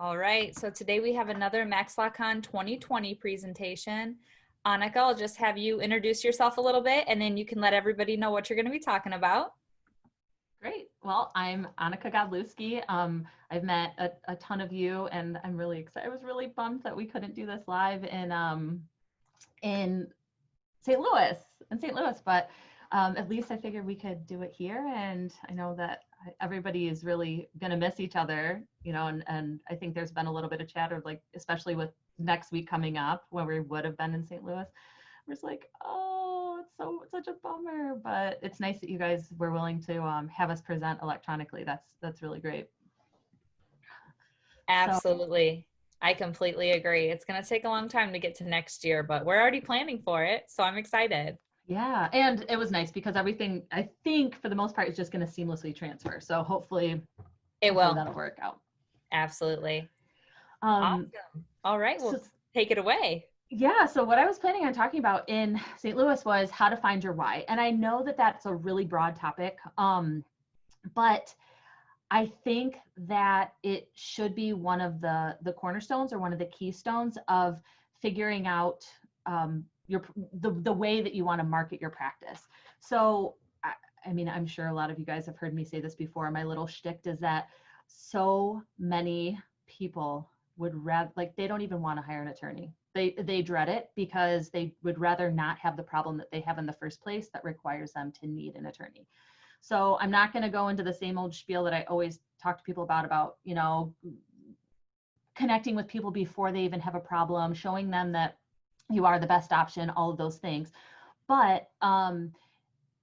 All right, so today we have another MaxLawCon 2020 presentation. Anneke, I'll just have you introduce yourself a little bit and then you can let everybody know what you're going to be talking about. Great. Well, I'm Anneke Godlewski. I've met a ton of you, and I'm really excited. I was really bummed that we couldn't do this live in St. Louis, but at least I figured we could do it here. And I know that everybody is really going to miss each other, and I think there's been a little bit of chatter, like especially with next week coming up when we would have been in St. Louis. We're just like, oh, it's such a bummer, but it's nice that you guys were willing to have us present electronically. That's really great. So Absolutely. I completely agree. It's going to take a long time to get to next year, but we're already planning for it, so I'm excited. yeah, and it was nice because everything I think for the most part is just going to seamlessly transfer. So hopefully It will. that'll work out. Absolutely. Um, Awesome. All right, so well, take it away. Yeah, so what I was planning on talking about in St. Louis was how to find your why. And I know that that's a really broad topic, but I think that it should be one of the cornerstones or one of the keystones of figuring out the way that you want to market your practice. So, I mean, I'm sure a lot of you guys have heard me say this before. My little shtick is that so many people would rather, like, they don't even want to hire an attorney. They dread it because they would rather not have the problem that they have in the first place that requires them to need an attorney. So I'm not going to go into the same old spiel that I always talk to people about, connecting with people before they even have a problem, showing them that you are the best option, all of those things. But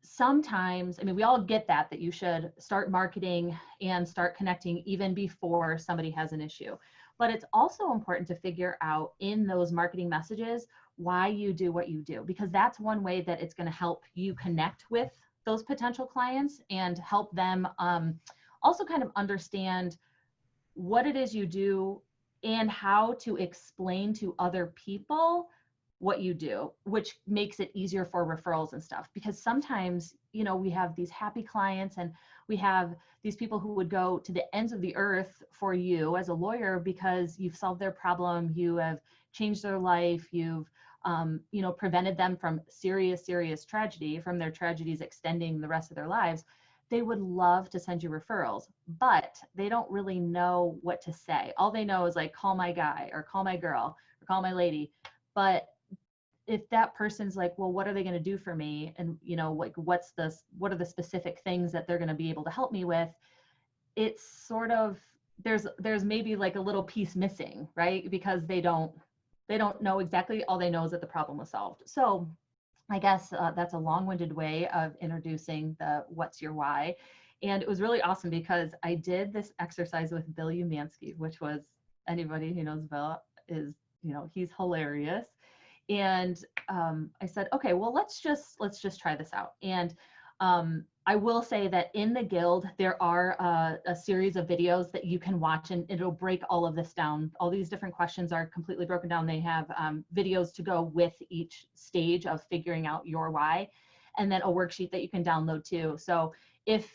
sometimes, I mean, we all get that you should start marketing and start connecting even before somebody has an issue. But it's also important to figure out in those marketing messages why you do what you do, because that's one way that it's going to help you connect with those potential clients and help them also kind of understand what it is you do and how to explain to other people what you do, which makes it easier for referrals and stuff. Because sometimes, we have these happy clients and we have these people who would go to the ends of the earth for you as a lawyer because you've solved their problem, you have changed their life, you've prevented them from serious tragedy, from their tragedies extending the rest of their lives. They would love to send you referrals, but they don't really know what to say. All they know is like, call my guy or call my girl or call my lady. But if that person's like, well, what are they going to do for me? And, like, what are the specific things that they're going to be able to help me with? It's sort of, there's maybe like a little piece missing, right? Because they don't know exactly. All they know is that the problem was solved. So I guess that's a long-winded way of introducing the what's your why. And it was really awesome because I did this exercise with Bill Umansky, which was, anybody who knows Bill is, he's hilarious. And I said, okay, well, let's just try this out. And I will say that in the Guild, there are a series of videos that you can watch, and it'll break all of this down. All these different questions are completely broken down. They have videos to go with each stage of figuring out your why, and then a worksheet that you can download too. So if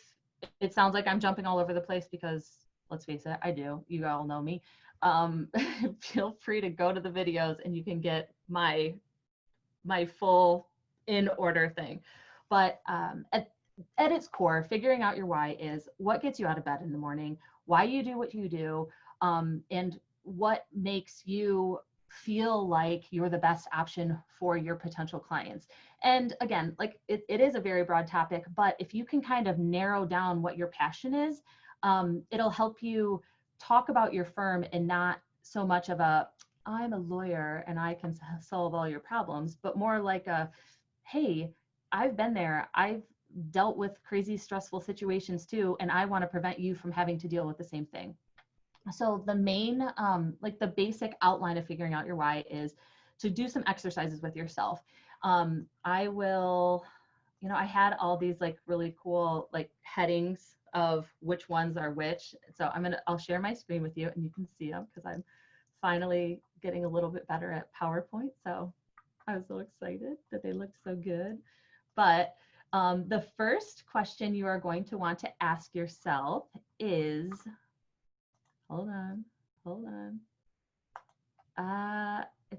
it sounds like I'm jumping all over the place, because let's face it, I do. You all know me. Feel free to go to the videos and you can get my full in order thing. But at its core, figuring out your why is what gets you out of bed in the morning, why you do what you do, and what makes you feel like you're the best option for your potential clients. And again, like it is a very broad topic, but if you can kind of narrow down what your passion is, it'll help you talk about your firm and not so much of a, I'm a lawyer and I can solve all your problems, but more like a, hey, I've been there. I've dealt with crazy, stressful situations too, and I want to prevent you from having to deal with the same thing. So the main, like the basic outline of figuring out your why is to do some exercises with yourself. I will, I had all these like really cool like headings of which ones are which. So I'll share my screen with you and you can see them because I'm finally getting a little bit better at PowerPoint. So I was so excited that they looked so good. But the first question you are going to want to ask yourself is, hold on,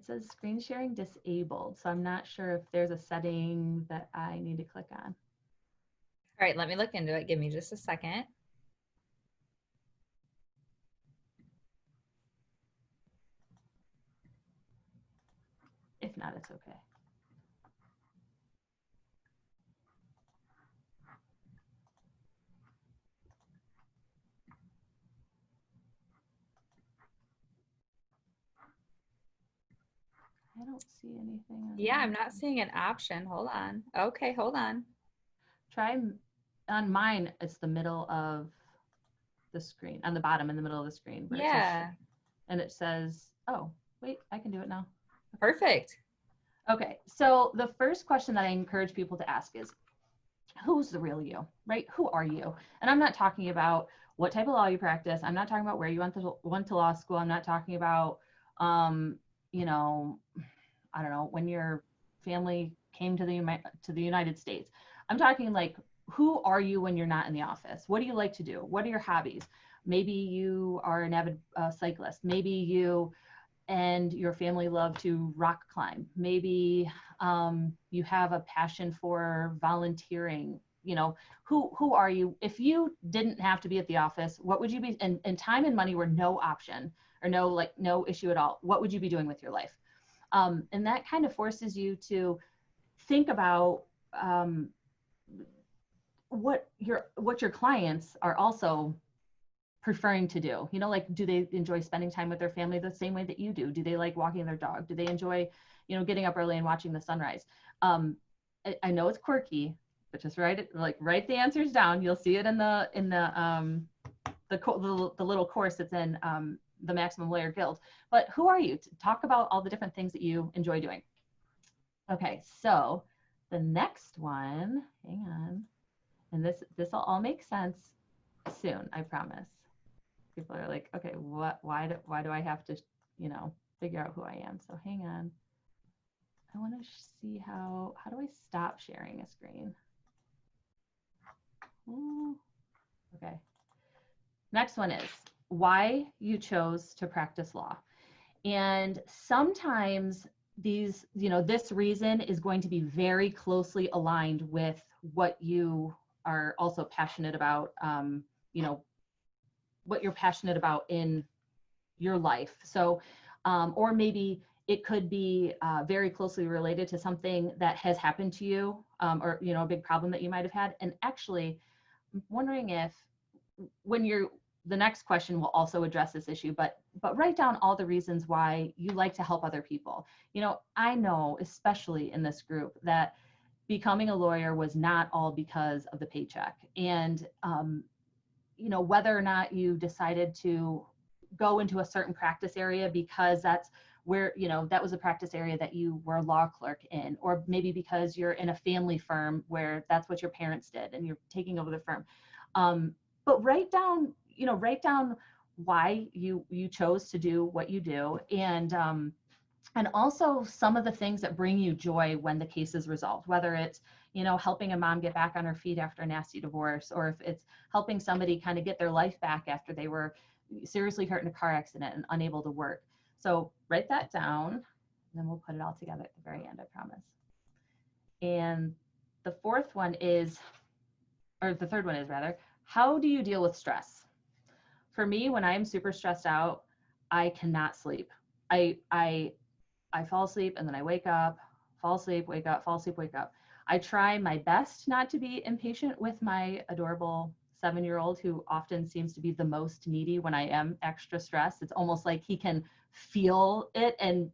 it says screen sharing disabled. So I'm not sure if there's a setting that I need to click on. All right, let me look into it. Give me just a second. If not, it's okay. I don't see anything. Yeah, I'm not seeing an option. Hold on. Okay, hold on. Try on mine. It's the middle of the screen, on the bottom in the middle of the screen where it says, Yeah, and it says, oh, wait, I can do it now. perfect. Okay, so the first question that I encourage people to ask is, who's the real you, right? Who are you? And I'm not talking about what type of law you practice. I'm not talking about where you went to law school. I'm not talking about, you know, I don't know, when your family came to the United States. I'm talking like, who are you when you're not in the office? What do you like to do? What are your hobbies? Maybe you are an avid cyclist. Maybe you and your family love to rock climb. Maybe you have a passion for volunteering. You know, who are you? If you didn't have to be at the office, what would you be? And time and money were no option or no issue at all. What would you be doing with your life? And that kind of forces you to think about what your clients are also preferring to do. You know, like, do they enjoy spending time with their family the same way that you do? Do they like walking their dog? Do they enjoy, you know, getting up early and watching the sunrise? I know it's quirky, but just write the answers down. You'll see it in the little course that's in the Maximum Lawyer Guild. But who are you? Talk about all the different things that you enjoy doing. Okay, so the next one, hang on, and this will all make sense soon, I promise. People are like, okay, why do I have to, you know, figure out who I am? So hang on. I want to see how do I stop sharing a screen? Okay. Next one is why you chose to practice law. And sometimes these, you know, this reason is going to be very closely aligned with what you are also passionate about, you know, what you're passionate about in your life. So, or maybe it could be very closely related to something that has happened to you, or, you know, a big problem that you might have had. And actually, I'm wondering if the next question will also address this issue, but write down all the reasons why you like to help other people. You know, I know, especially in this group, that becoming a lawyer was not all because of the paycheck. And, you know, whether or not you decided to go into a certain practice area because that's where, you know, that was a practice area that you were a law clerk in, or maybe because you're in a family firm where that's what your parents did and you're taking over the firm. But write down why you chose to do what you do, and also some of the things that bring you joy when the case is resolved, whether it's, you know, helping a mom get back on her feet after a nasty divorce, or if it's helping somebody kind of get their life back after they were seriously hurt in a car accident and unable to work. So write that down, and then we'll put it all together at the very end, I promise. And the third one is rather, how do you deal with stress? For me, when I'm super stressed out, I cannot sleep. I fall asleep and then I wake up, fall asleep, wake up, fall asleep, wake up. I try my best not to be impatient with my adorable 7-year-old, who often seems to be the most needy when I am extra stressed. It's almost like he can feel it and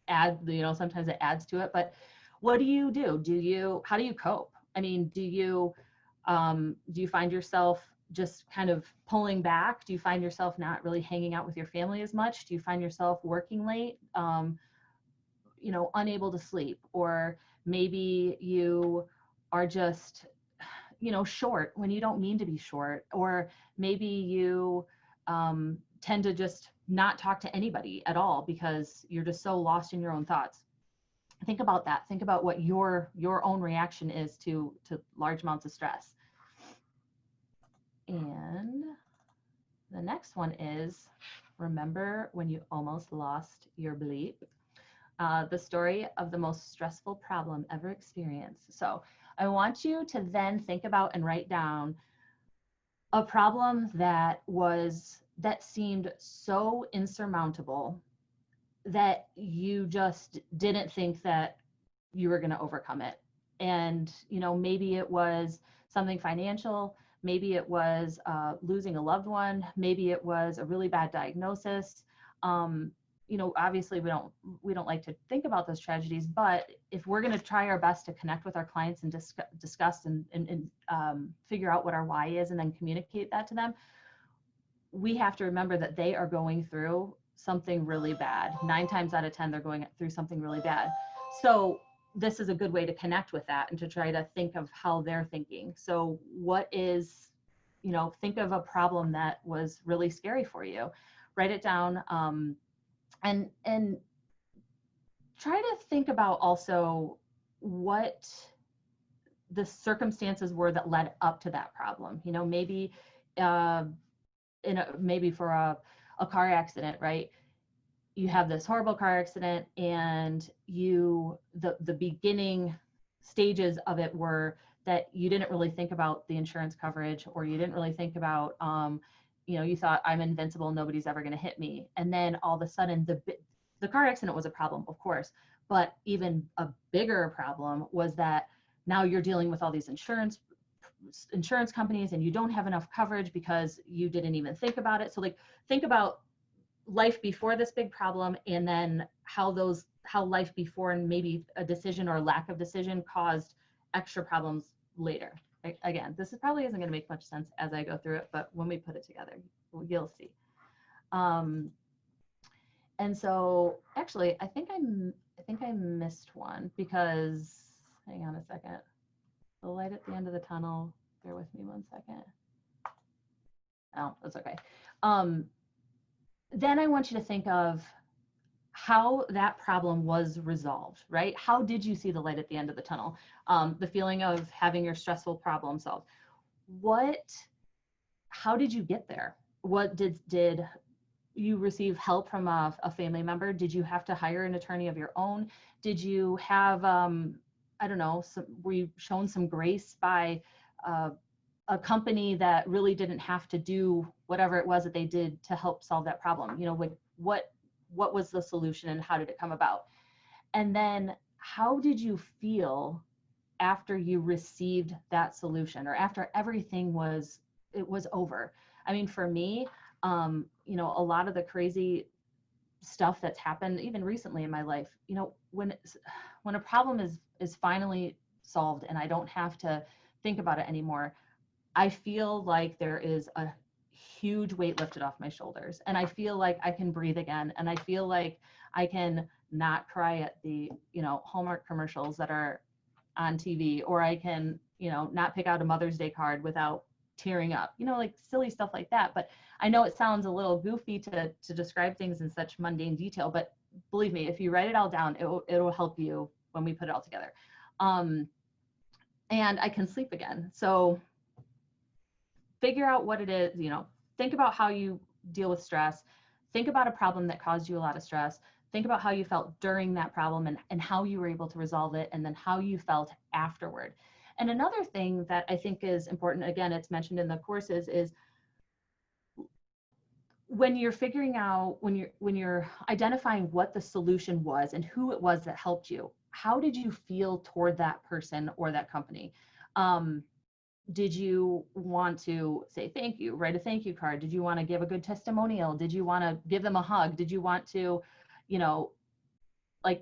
add, you know, sometimes it adds to it. But what do you do? How do you cope? I mean, do you find yourself just kind of pulling back? Do you find yourself not really hanging out with your family as much? Do you find yourself working late, you know, unable to sleep? Or maybe you are just, you know, short when you don't mean to be short. Or maybe you tend to just not talk to anybody at all because you're just so lost in your own thoughts. Think about that. Think about what your own reaction is to large amounts of stress. And the next one is, remember when you almost lost your bleep? the story of the most stressful problem ever experienced. So I want you to then think about and write down a problem that seemed so insurmountable that you just didn't think that you were going to overcome it. And, maybe it was something financial, maybe it was losing a loved one, maybe it was a really bad diagnosis. Obviously we don't like to think about those tragedies, but if we're going to try our best to connect with our clients and discuss and figure out what our why is and then communicate that to them, we have to remember that they are going through something really bad. 9 times out of 10, they're going through something really bad. So this is a good way to connect with that and to try to think of how they're thinking. So think of a problem that was really scary for you. Write it down, and try to think about also what the circumstances were that led up to that problem. Maybe maybe for a car accident, right? You have this horrible car accident, and the beginning stages of it were that you didn't really think about the insurance coverage, or you didn't really think about, you thought, I'm invincible, nobody's ever going to hit me. And then all of a sudden the car accident was a problem, of course, but even a bigger problem was that now you're dealing with all these insurance companies, and you don't have enough coverage because you didn't even think about it. So think about life before this big problem, and then how life before and maybe a decision or lack of decision caused extra problems later. Again, this probably isn't going to make much sense as I go through it, but when we put it together, you'll see. And so actually, I think I missed one, because hang on a second. The light at the end of the tunnel. Bear with me 1 second. Oh, that's okay. Then I want you to think of how that problem was resolved, right? How did you see the light at the end of the tunnel? The feeling of having your stressful problem solved. How did you get there? What did you receive help from a family member? Did you have to hire an attorney of your own? Did you have, I don't know, were you shown some grace by a company that really didn't have to do whatever it was that they did to help solve that problem? What was the solution, and how did it come about? And then how did you feel after you received that solution, or after everything was over? I mean, for me, a lot of the crazy stuff that's happened even recently in my life, when a problem is finally solved and I don't have to think about it anymore, I feel like there is a huge weight lifted off my shoulders, and I feel like I can breathe again, and I feel like I can not cry at the Hallmark commercials that are on TV, or I can not pick out a Mother's Day card without tearing up, like silly stuff like that. But I know it sounds a little goofy to describe things in such mundane detail, but believe me, if you write it all down, it'll help you when we put it all together. And I can sleep again. So figure out what it is, think about how you deal with stress. Think about a problem that caused you a lot of stress. Think about how you felt during that problem, and how you were able to resolve it, and then how you felt afterward. And another thing that I think is important, again, it's mentioned in the courses, is when you're figuring out, when you're identifying what the solution was and who it was that helped you, how did you feel toward that person or that company? Did you want to say thank you, write a thank you card? Did you want to give a good testimonial? Did you want to give them a hug? Did you want to,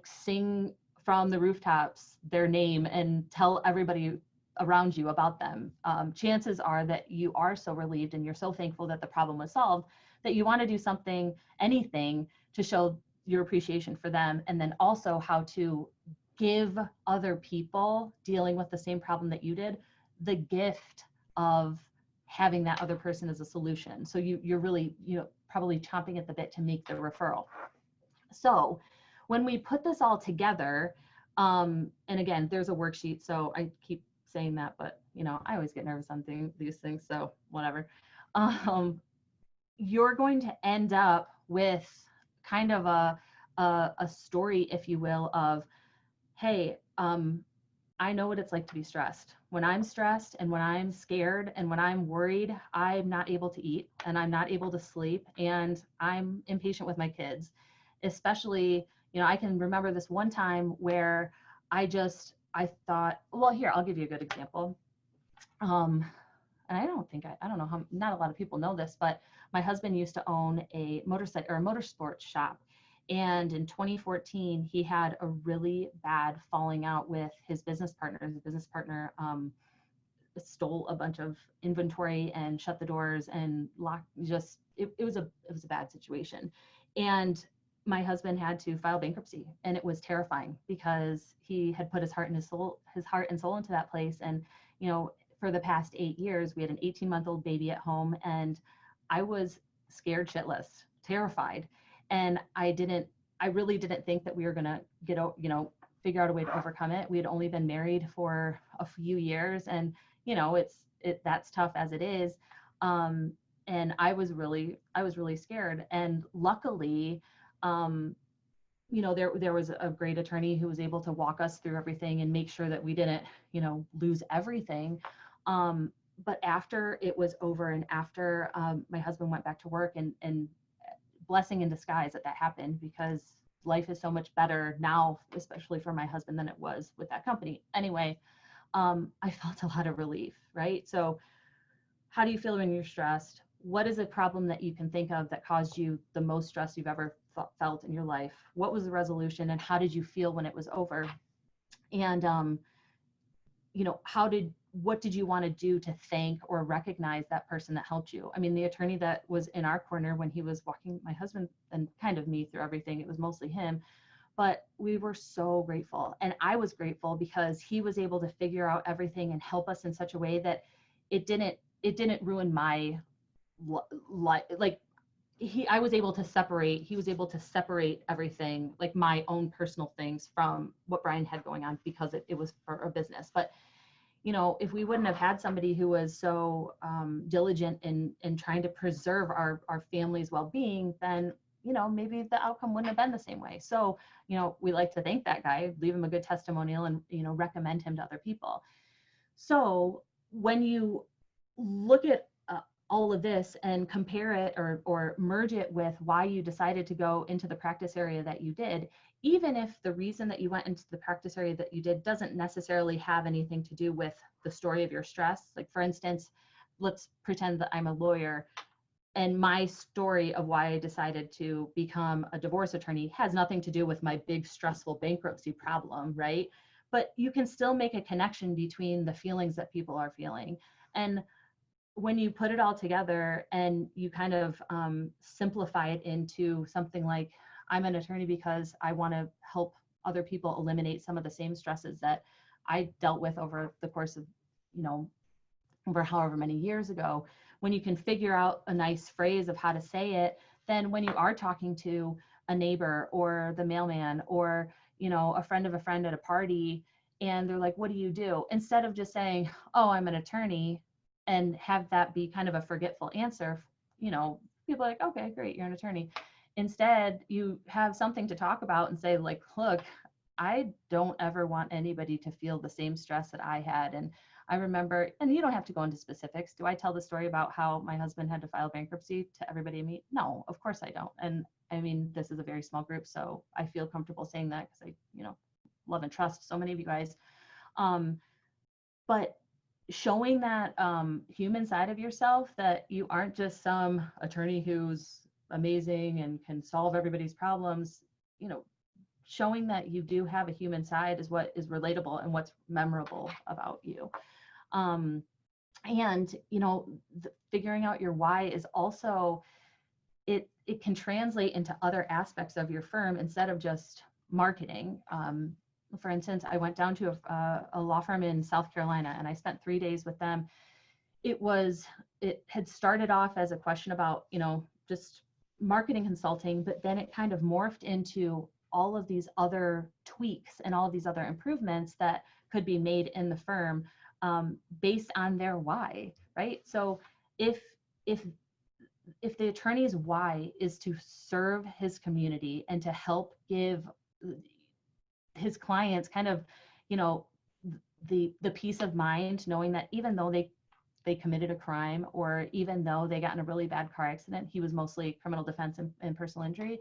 sing from the rooftops their name and tell everybody around you about them? Chances are that you are so relieved and you're so thankful that the problem was solved that you want to do something, anything, to show your appreciation for them, and then also how to give other people dealing with the same problem that you did the gift of having that other person as a solution. So you're really, probably chomping at the bit to make the referral. So when we put this all together, and again, there's a worksheet, so I keep saying that, but I always get nervous on these things, so whatever. You're going to end up with kind of a a story, if you will, of, hey, I know what it's like to be stressed. When I'm stressed and when I'm scared and when I'm worried, I'm not able to eat and I'm not able to sleep and I'm impatient with my kids. Especially, I can remember this one time where I thought, well, here, I'll give you a good example. And I don't know how, not a lot of people know this, but my husband used to own a motorcycle or a motorsports shop. And in 2014, he had a really bad falling out with his business partner. His business partner stole a bunch of inventory and shut the doors and locked. It was a bad situation. And my husband had to file bankruptcy, and it was terrifying because he had put his heart and soul into that place. And for the past 8 years, we had an 18-month-old baby at home, and I was scared shitless, terrified. And I really didn't think that we were going to figure out a way to overcome it. We had only been married for a few years, and, that's tough as it is. And I was really scared. And luckily, there was a great attorney who was able to walk us through everything and make sure that we didn't, lose everything. But after it was over and after my husband went back to work, and blessing in disguise that happened, because life is so much better now, especially for my husband, than it was with that company. Anyway, I felt a lot of relief, right? So how do you feel when you're stressed? What is a problem that you can think of that caused you the most stress you've ever felt in your life? What was the resolution, and how did you feel when it was over? And, what did you want to do to thank or recognize that person that helped you? I mean, the attorney that was in our corner when he was walking my husband and kind of me through everything, it was mostly him, but we were so grateful. And I was grateful because he was able to figure out everything and help us in such a way that it didn't ruin my life. Like, he was able to separate everything, like my own personal things, from what Brian had going on, because it was for a business. But if we wouldn't have had somebody who was so diligent in trying to preserve our family's well-being, then maybe the outcome wouldn't have been the same way. So we like to thank that guy, leave him a good testimonial, and recommend him to other people. So when you look at all of this and compare it or merge it with why you decided to go into the practice area that you did, even if the reason that you went into the practice area that you did doesn't necessarily have anything to do with the story of your stress. Like, for instance, let's pretend that I'm a lawyer, and my story of why I decided to become a divorce attorney has nothing to do with my big stressful bankruptcy problem, right? But you can still make a connection between the feelings that people are feeling. And when you put it all together and you kind of simplify it into something like, I'm an attorney because I want to help other people eliminate some of the same stresses that I dealt with over the course of, over however many years ago. When you can figure out a nice phrase of how to say it, then when you are talking to a neighbor or the mailman or, a friend of a friend at a party, and they're like, what do you do? Instead of just saying, oh, I'm an attorney, and have that be kind of a forgetful answer, people are like, okay, great, you're an attorney. Instead, you have something to talk about and say, like, look, I don't ever want anybody to feel the same stress that I had. And I remember, and you don't have to go into specifics. Do I tell the story about how my husband had to file bankruptcy to everybody I meet? No, of course I don't. And I mean, this is a very small group, so I feel comfortable saying that because I, love and trust so many of you guys. But showing that human side of yourself, that you aren't just some attorney who's amazing and can solve everybody's problems, showing that you do have a human side is what is relatable and what's memorable about you. And figuring out your why is also, it can translate into other aspects of your firm instead of just marketing. For instance, I went down to a law firm in South Carolina, and I spent 3 days with them. It had started off as a question about, just marketing consulting, but then it kind of morphed into all of these other tweaks and all of these other improvements that could be made in the firm based on their why, right? So if if the attorney's why is to serve his community and to help give his clients kind of, you know, the peace of mind, knowing that even though they committed a crime, or even though they got in a really bad car accident, he was mostly criminal defense and personal injury,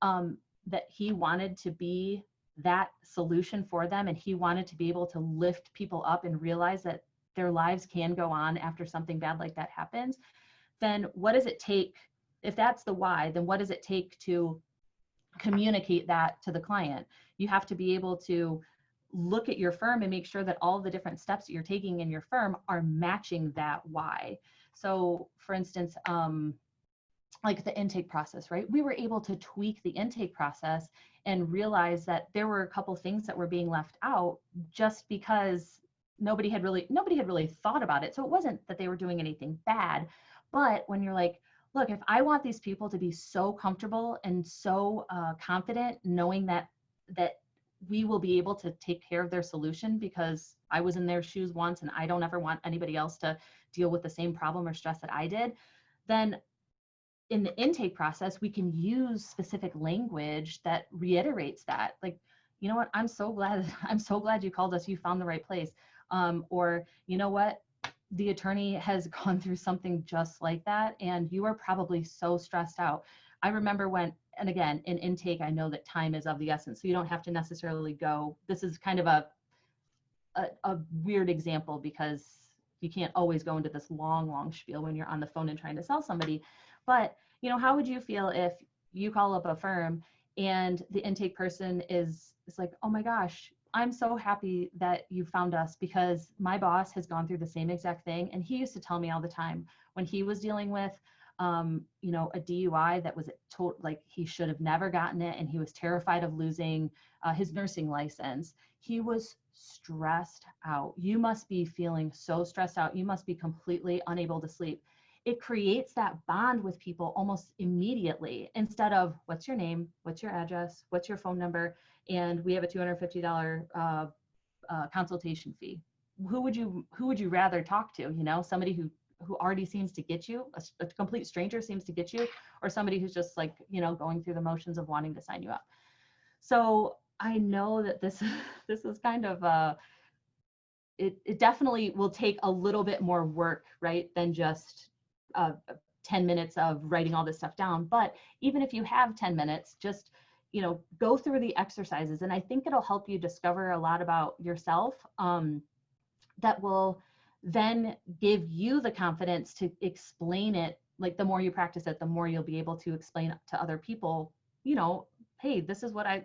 that he wanted to be that solution for them, and he wanted to be able to lift people up and realize that their lives can go on after something bad like that happens, then what does it take? If that's the why, then what does it take to communicate that to the client? You have to be able to look at your firm and make sure that all the different steps that you're taking in your firm are matching that why. So for instance, like the intake process, right? We were able to tweak the intake process and realize that there were a couple things that were being left out just because nobody had really thought about it. So it wasn't that they were doing anything bad, but when you're like, look, if I want these people to be so comfortable and so confident knowing that we will be able to take care of their solution because I was in their shoes once and I don't ever want anybody else to deal with the same problem or stress that I did, then in the intake process, we can use specific language that reiterates that. Like, you know what, I'm so glad you called us, you found the right place. Or, you know what, the attorney has gone through something just like that, and you are probably so stressed out. I remember when, and again, in intake, I know that time is of the essence, so you don't have to necessarily go. This is kind of a weird example because you can't always go into this long spiel when you're on the phone and trying to sell somebody. But, you know, how would you feel if you call up a firm and the intake person is like, oh my gosh, I'm so happy that you found us because my boss has gone through the same exact thing. And he used to tell me all the time when he was dealing with, you know, a DUI that was like he should have never gotten it. And he was terrified of losing his nursing license. He was stressed out. You must be feeling so stressed out. You must be completely unable to sleep. It creates that bond with people almost immediately, instead of what's your name, what's your address, what's your phone number, and we have a $250 consultation fee. Who would you rather talk to? You know, somebody who already seems to get you, a complete stranger seems to get you, or somebody who's just like, you know, going through the motions of wanting to sign you up. So I know that this is kind of it definitely will take a little bit more work, right, than just 10 minutes of writing all this stuff down. But even if you have 10 minutes, just, you know, go through the exercises. And I think it'll help you discover a lot about yourself that will then give you the confidence to explain it. Like the more you practice it, the more you'll be able to explain to other people, you know, hey, this is why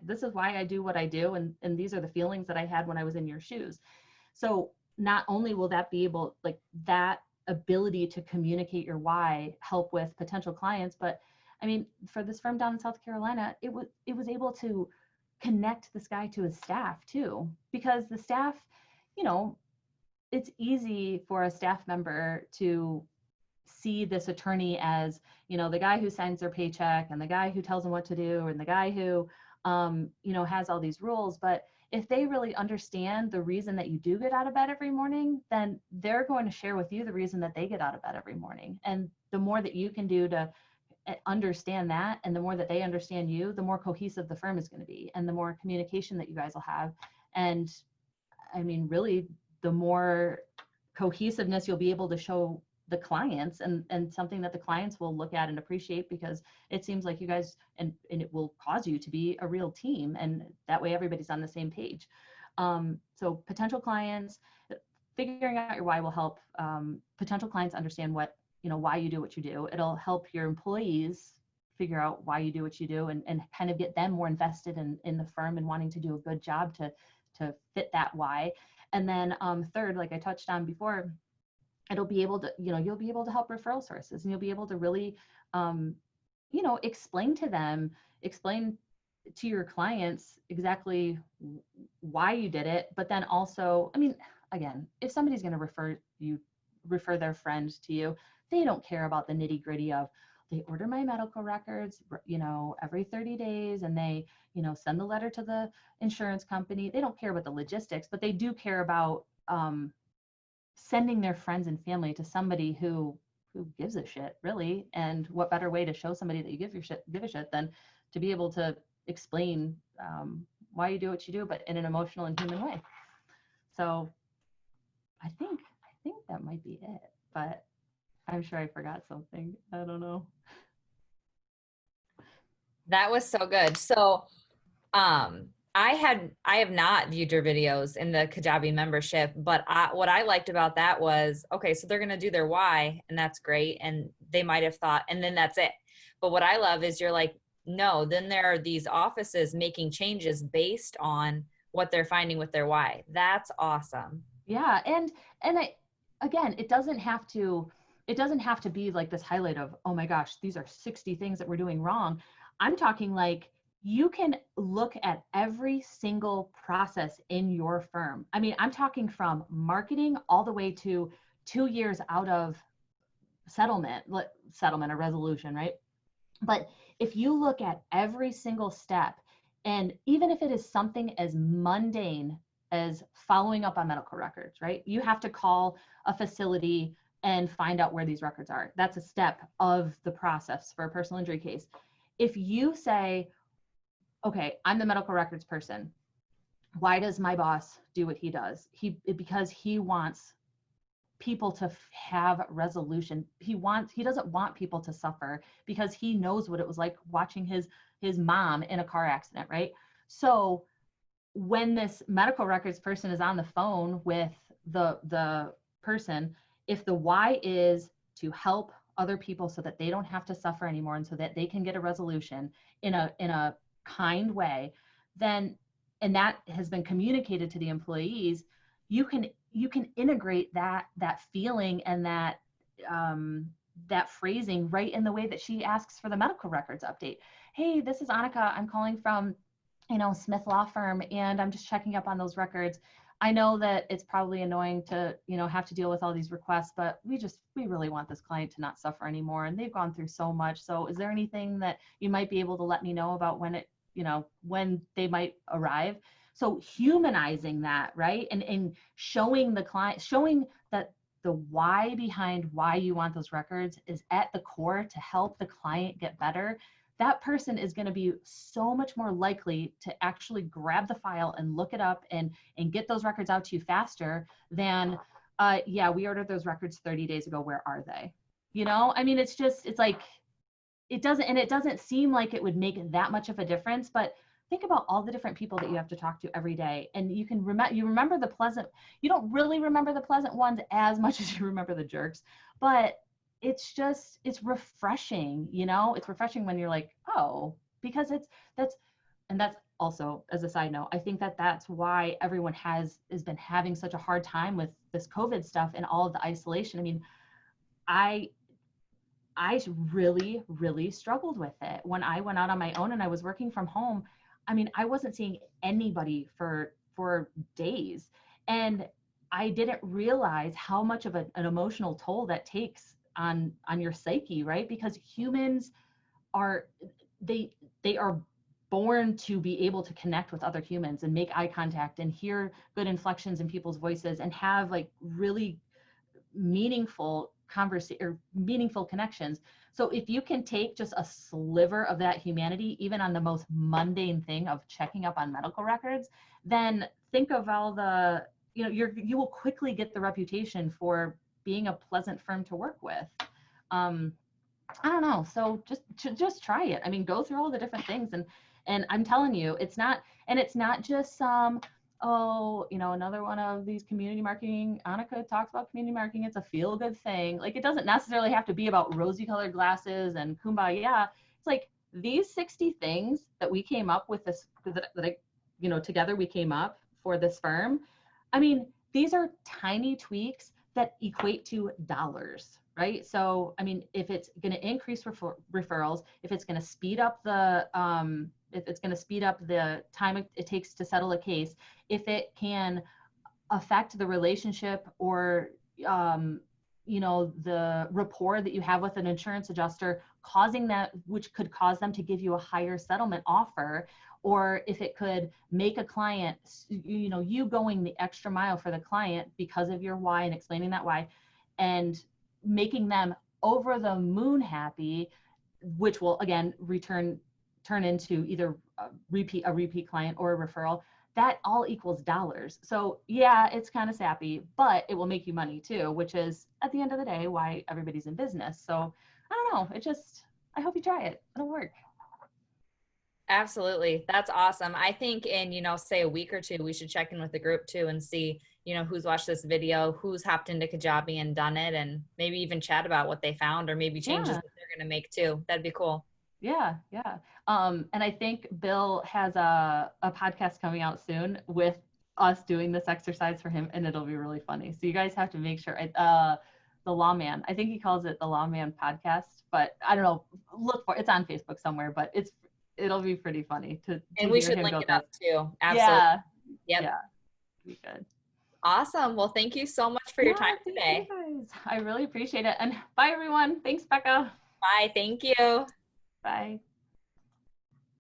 I do what I do. And these are the feelings that I had when I was in your shoes. So not only will that be able, like that ability to communicate your why help with potential clients, but I mean, for this firm down in South Carolina, it was able to connect this guy to his staff too, because the staff, you know, it's easy for a staff member to see this attorney as, you know, the guy who signs their paycheck and the guy who tells them what to do and the guy who, you know, has all these rules. But if they really understand the reason that you do get out of bed every morning, then they're going to share with you the reason that they get out of bed every morning. And the more that you can do to understand that, and the more that they understand you, the more cohesive the firm is going to be, and the more communication that you guys will have. And I mean, really, the more cohesiveness you'll be able to show the clients, and something that the clients will look at and appreciate, because it seems like you guys, and it will cause you to be a real team, and that way everybody's on the same page. So potential clients, figuring out your why will help potential clients understand what, you know, why you do what you do. It'll help your employees figure out why you do what you do, and kind of get them more invested in the firm and wanting to do a good job to fit that why. And then third, like I touched on before, it'll be able to, you know, you'll be able to help referral sources, and you'll be able to really, you know, explain to your clients exactly why you did it. But then also, I mean, again, if somebody's going to refer their friend to you, they don't care about the nitty gritty of, they order my medical records, you know, every 30 days, and they, you know, send the letter to the insurance company. They don't care about the logistics, but they do care about sending their friends and family to somebody who who gives a shit, really? And what better way to show somebody that you give a shit than to be able to explain why you do what you do, but in an emotional and human way. So I think that might be it, but I'm sure I forgot something. I don't know. That was so good. So I have not viewed your videos in the Kajabi membership, but what I liked about that was, okay, so they're going to do their why, and that's great. And they might have thought, and then that's it. But what I love is you're like, no, then there are these offices making changes based on what they're finding with their why. That's awesome. Yeah. And again, it doesn't have to be like this highlight of, oh my gosh, these are 60 things that we're doing wrong. I'm talking like, you can look at every single process in your firm. I mean, I'm talking from marketing all the way to 2 years out of settlement or resolution, right? But if you look at every single step, and even if it is something as mundane as following up on medical records, right? You have to call a facility and find out where these records are. That's a step of the process for a personal injury case. If you say, okay, I'm the medical records person. Why does my boss do what he does? Because he wants people to have resolution. He doesn't want people to suffer because he knows what it was like watching his mom in a car accident, right? So when this medical records person is on the phone with the person, if the why is to help other people so that they don't have to suffer anymore and so that they can get a resolution in a kind way, then, and that has been communicated to the employees, you can integrate that feeling and that phrasing right in the way that she asks for the medical records update. Hey, this is Anneke. I'm calling from, Smith Law Firm, and I'm just checking up on those records. I know that it's probably annoying to, have to deal with all these requests, but we really want this client to not suffer anymore. And they've gone through so much. So is there anything that you might be able to let me know about when they might arrive? So humanizing that, right? And showing the client, showing that the why behind why you want those records is at the core to help the client get better. That person is going to be so much more likely to actually grab the file and look it up and get those records out to you faster than, yeah, we ordered those records 30 days ago. Where are they? I mean, it's like, it doesn't seem like it would make that much of a difference, but think about all the different people that you have to talk to every day. And you can remember the pleasant, you don't really remember the pleasant ones as much as you remember the jerks, but it's refreshing, it's refreshing when you're like, oh, because that's also, as a side note, I think that's why everyone has been having such a hard time with this COVID stuff and all of the isolation. I mean, I really, really struggled with it when I went out on my own and I was working from home. I mean, I wasn't seeing anybody for days, and I didn't realize how much of an emotional toll that takes on your psyche, right? Because humans are born to be able to connect with other humans and make eye contact and hear good inflections in people's voices and have like really meaningful connections. So if you can take just a sliver of that humanity, even on the most mundane thing of checking up on medical records, then think of all the, you will quickly get the reputation for being a pleasant firm to work with. I don't know. So just try it. I mean, go through all the different things, and I'm telling you, it's not just some, another one of these community marketing. Anneke talks about community marketing. It's a feel good thing. Like, it doesn't necessarily have to be about rosy colored glasses and kumbaya. It's like these 60 things that we came up with together we came up for this firm. I mean, these are tiny tweaks that equate to dollars, right? So, I mean, if it's going to increase referrals, if it's going to speed up the time it takes to settle a case, if it can affect the relationship or, the rapport that you have with an insurance adjuster, which could cause them to give you a higher settlement offer, or if it could make a client, you going the extra mile for the client because of your why and explaining that why, and making them over the moon happy, which will again turn into either a repeat client or a referral. That all equals dollars. So yeah, it's kind of sappy, but it will make you money too, which is at the end of the day why everybody's in business. So I don't know. I hope you try it. It'll work. Absolutely. That's awesome. I think in, say a week or two, we should check in with the group too and see, who's watched this video, who's hopped into Kajabi and done it, and maybe even chat about what they found or maybe changes Yeah. that they're going to make too. That'd be cool. Yeah. Yeah. And I think Bill has a podcast coming out soon with us doing this exercise for him, and it'll be really funny. So you guys have to make sure. The Lawman, I think he calls it the Lawman podcast, but I don't know. Look for it's on Facebook somewhere, but it'll be pretty funny to And we hear should him link go it through. up too. Absolutely. Yeah. Yep. Yeah. Be good. Awesome. Well, thank you so much for your time Thank today. you guys. I really appreciate it. And bye everyone. Thanks, Becca. Bye. Thank you. Bye.